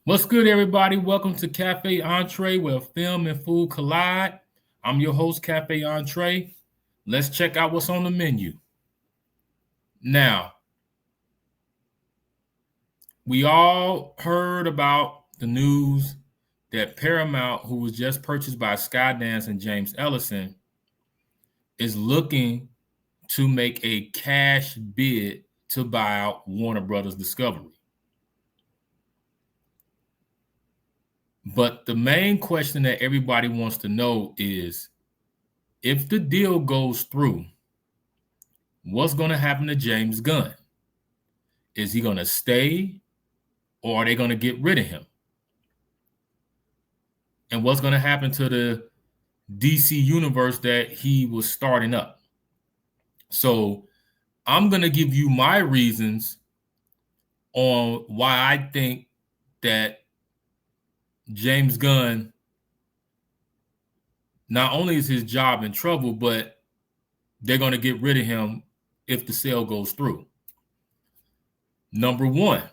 What's good, everybody? Welcome to Cafe Entree, where film and food collide. I'm your host, Cafe Entree. Let's check out what's on the menu. Now, we all heard about the news that Paramount, who was just purchased by Skydance and James Ellison, is looking to make a cash bid to buy out Warner Brothers Discovery. But the main question that everybody wants to know is, if the deal goes through, what's going to happen to James Gunn? Is he going to stay, or are they going to get rid of him? And what's going to happen to the DC universe that he was starting up? So I'm going to give you my reasons on why I think that James Gunn, not only is his job in trouble, but they're going to get rid of him if the sale goes through. Number one,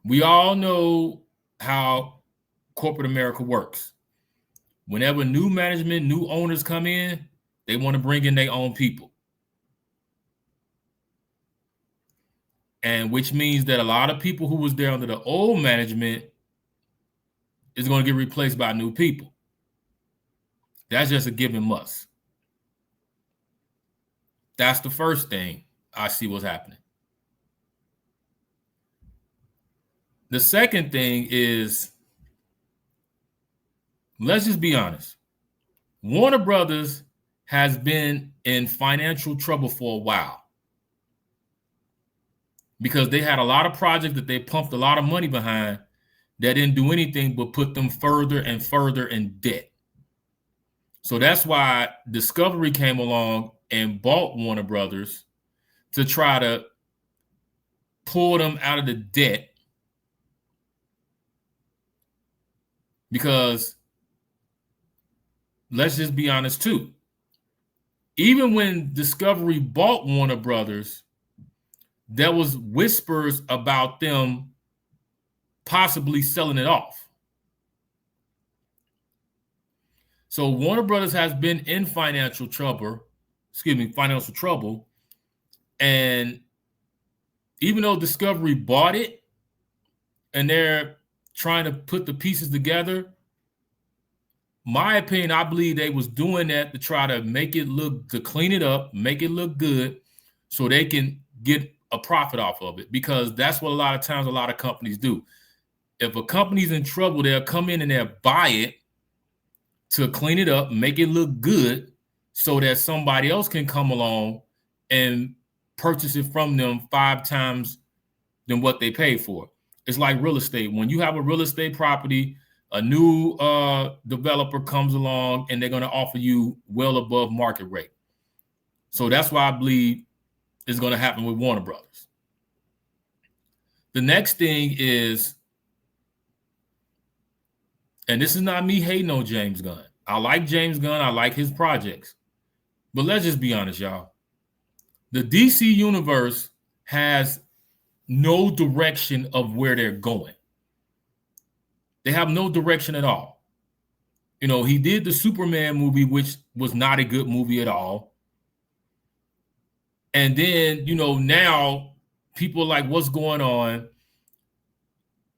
we all know how corporate America works. Whenever new management, new owners come in, they want to bring in their own people. And which means that a lot of people who was there under the old management is going to get replaced by new people. That's just a given must. That's the first thing I see what's happening. The second thing is, let's just be honest. Warner Brothers has been in financial trouble for a while because they had a lot of projects that they pumped a lot of money behind that didn't do anything but put them further and further in debt. So that's why Discovery came along and bought Warner Brothers to try to pull them out of the debt, because let's just be honest too. Even when Discovery bought Warner Brothers, there was whispers about them possibly selling it off. So Warner Brothers has been in financial trouble. And even though Discovery bought it and they're trying to put the pieces together, my opinion, I believe they was doing that to try to to clean it up, make it look good, so they can get a profit off of it, because that's what a lot of companies do. If a company's in trouble, they'll come in and they'll buy it to clean it up, make it look good, so that somebody else can come along and purchase it from them 5 times than what they paid for. It's like real estate. When you have a real estate property, a new developer comes along and they're going to offer you well above market rate. So that's why I believe is going to happen with Warner Brothers. The next thing is, and this is not me hating on James Gunn. I like James Gunn. I like his projects. But let's just be honest, y'all. The DC universe has no direction of where they're going. They have no direction at all. You know, he did the Superman movie, which was not a good movie at all. And then, now people are like, what's going on?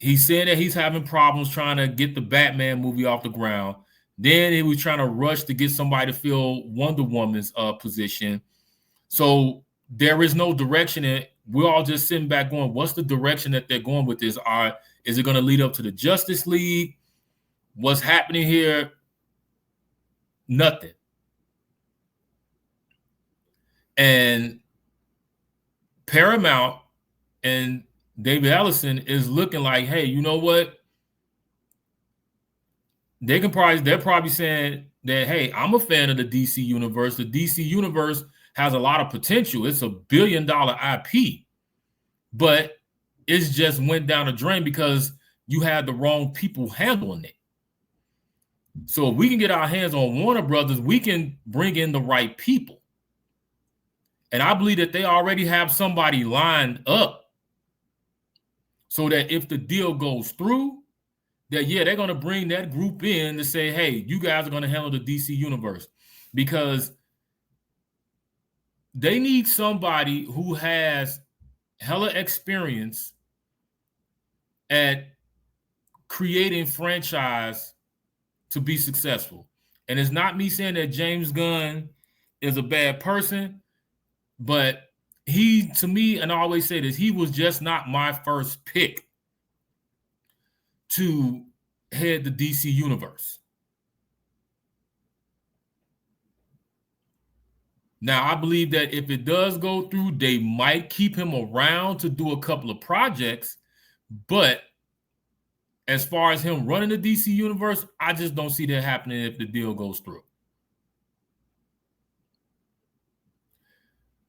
He's saying that he's having problems trying to get the Batman movie off the ground. Then he was trying to rush to get somebody to fill Wonder Woman's position. So there is no direction. And we're all just sitting back going, what's the direction that they're going with this? Is it going to lead up to the Justice League? What's happening here? Nothing. And Paramount and David Ellison is looking like, hey, you know what? They're probably saying that, hey, I'm a fan of the DC universe. The DC universe has a lot of potential. It's $1 billion IP, but it's just went down the drain because you had the wrong people handling it. So if we can get our hands on Warner Brothers, we can bring in the right people. And I believe that they already have somebody lined up so that if the deal goes through, that yeah, they're going to bring that group in to say, hey, you guys are going to handle the DC universe, because they need somebody who has hella experience at creating franchise to be successful. And it's not me saying that James Gunn is a bad person, but he, to me, and I always say this, he was just not my first pick to head the DC universe. Now, I believe that if it does go through, they might keep him around to do a couple of projects. But as far as him running the DC universe, I just don't see that happening if the deal goes through.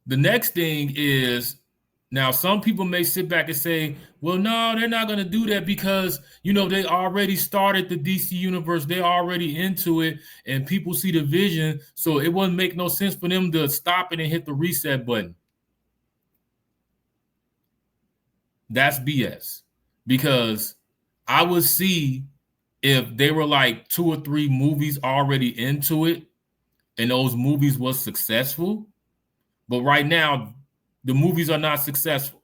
The next thing is, now some people may sit back and say, well, no, they're not going to do that because, you know, they already started the DC universe. They're already into it and people see the vision. So it wouldn't make no sense for them to stop it and hit the reset button. That's BS, because I would see if they were like 2 or 3 movies already into it and those movies was successful. But right now, the movies are not successful.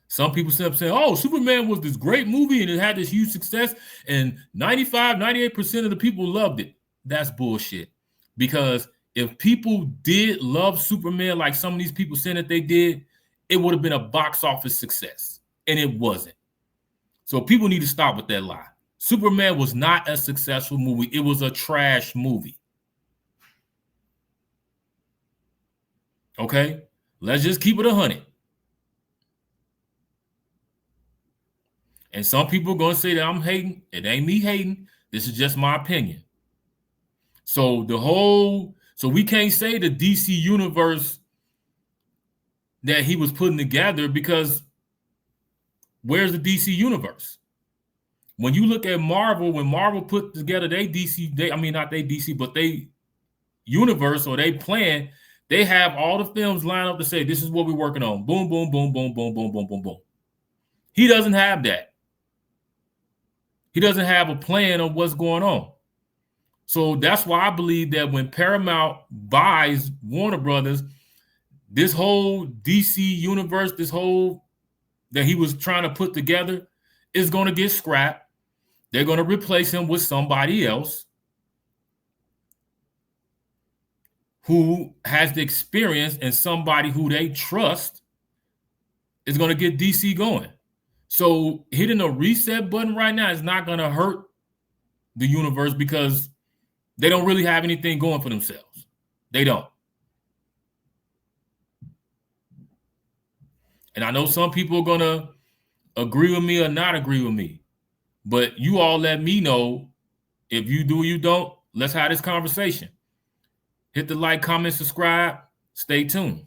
Some people sit up saying, oh, Superman was this great movie and it had this huge success and 95, 98% of the people loved it. That's bullshit. Because if people did love Superman like some of these people saying that they did, it would have been a box office success. And it wasn't. So people need to stop with that lie. Superman was not a successful movie. It was a trash movie. Okay? Let's just keep it 100. And some people are going to say that I'm hating. It ain't me hating. This is just my opinion. So we can't say the DC universe that he was putting together, because where's the DC universe? When you look at Marvel, when Marvel put together their DC, not their DC, but they universe or they plan, they have all the films lined up to say, this is what we're working on. Boom, boom, boom, boom, boom, boom, boom, boom, boom, boom. He doesn't have that. He doesn't have a plan of what's going on. So that's why I believe that when Paramount buys Warner Brothers, this whole DC universe, this whole that he was trying to put together is going to get scrapped. They're going to replace him with somebody else who has the experience, and somebody who they trust is going to get DC going. So hitting a reset button right now is not going to hurt the universe, because they don't really have anything going for themselves. They don't. And I know some people are going to agree with me or not agree with me, but you all let me know if you do or you don't. Let's have this conversation. Hit the like, comment, subscribe. Stay tuned.